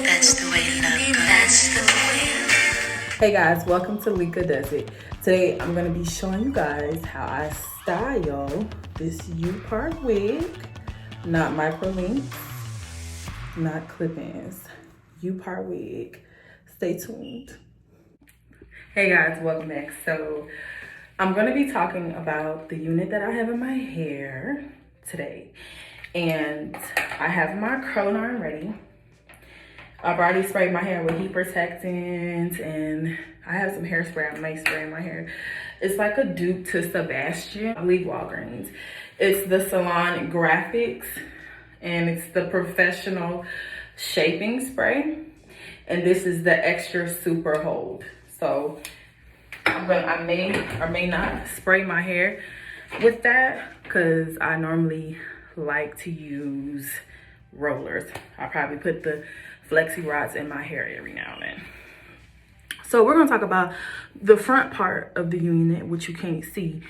That's the way love goes. That's the way. Hey guys, welcome to Lika Does It. Today I'm going to be showing you guys how I style this Upart wig. Not micro links, not clip-ins. Upart wig. Stay tuned. Hey guys, welcome back. So I'm going to be talking about the unit that I have in my hair today. And I have my curling iron ready. I've already sprayed my hair with heat protectant, and I have some hairspray I may spray in my hair. It's like a dupe to Sebastian, I believe Walgreens. It's the Salon Graphics, and it's the professional shaping spray. And this is the extra super hold. So I may or may not spray my hair with that because I normally like to use rollers. I probably put the flexi rods in my hair every now and then. So we're going to talk about the front part of the unit, which you can't see,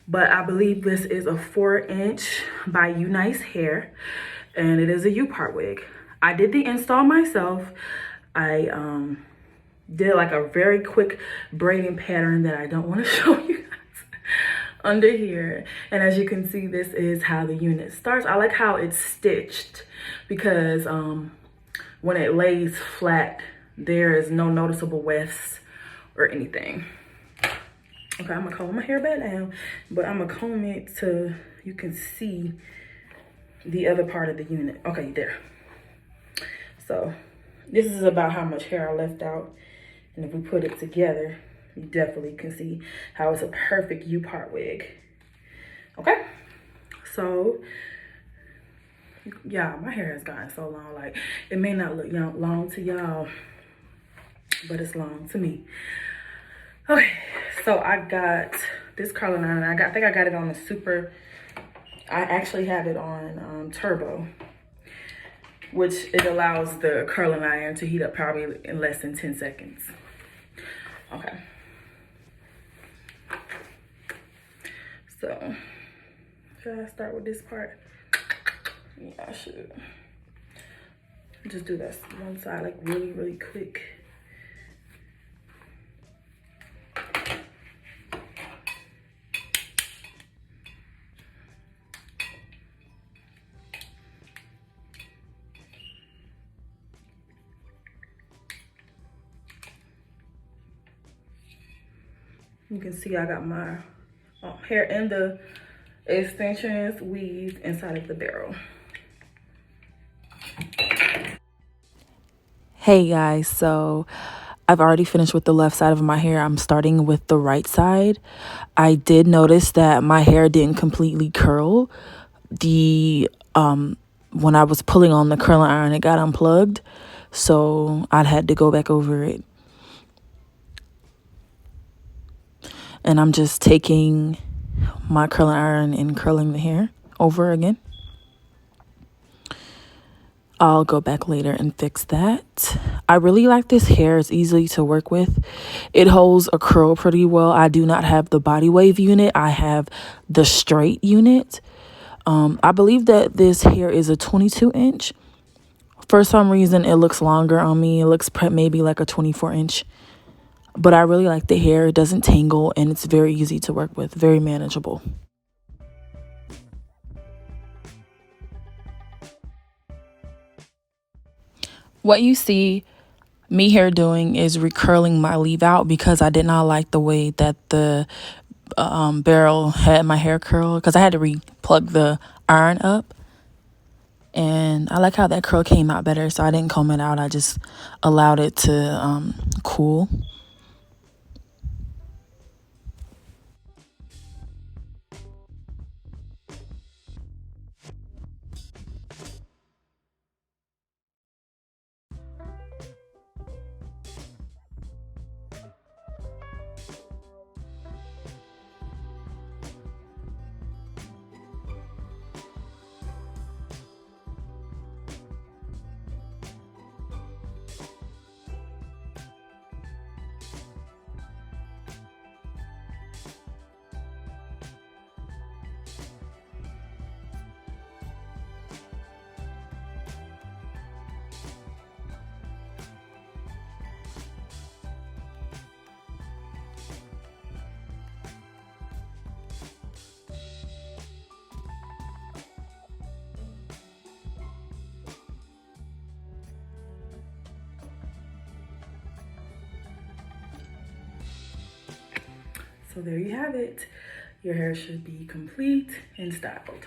but I believe this is a 4-inch by UNICE hair, and it is a Upart wig. I did the install myself. I did like a very quick braiding pattern that I don't want to show you guys under here. And as you can see, this is how the unit starts. I like how it's stitched because when it lays flat, there is no noticeable wefts or anything. Okay, I'm gonna comb my hair back down, but I'm gonna comb it so you can see the other part of the unit. Okay, there. So this is about how much hair I left out. And if we put it together, you definitely can see how it's a perfect Upart wig. Okay, so yeah, my hair has gotten so long. Like, it may not look long to y'all, but it's long to me. Okay, so I got this curling iron. I think I got it on a super. I actually have it on turbo, which it allows the curling iron to heat up probably in less than 10 seconds. Okay. So, should I start with this part? Yeah, I should. Just do that one side like really, really quick. You can see I got my hair in the extensions weaved inside of the barrel. Hey guys, so I've already finished with the left side of my hair. I'm starting with the right side. I did notice that my hair didn't completely curl. When I was pulling on the curling iron, it got unplugged, so I had to go back over it. And I'm just taking my curling iron and curling the hair over again. I'll go back later and fix that. I really like this hair. It's easy to work with. It holds a curl pretty well. I do not have the body wave unit. I have the straight unit. I believe that this hair is a 22-inch. For some reason, it looks longer on me. It looks maybe like a 24-inch. But I really like the hair. It doesn't tangle, and it's very easy to work with. Very manageable. What you see me here doing is recurling my leave out because I did not like the way that the barrel had my hair curl, because I had to re-plug the iron up. And I like how that curl came out better, so I didn't comb it out. I just allowed it to cool. So there you have it. Your hair should be complete and styled.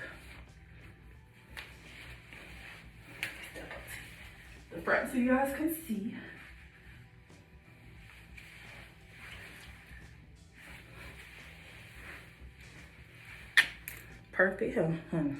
The front so you guys can see. Perfect hair, honey.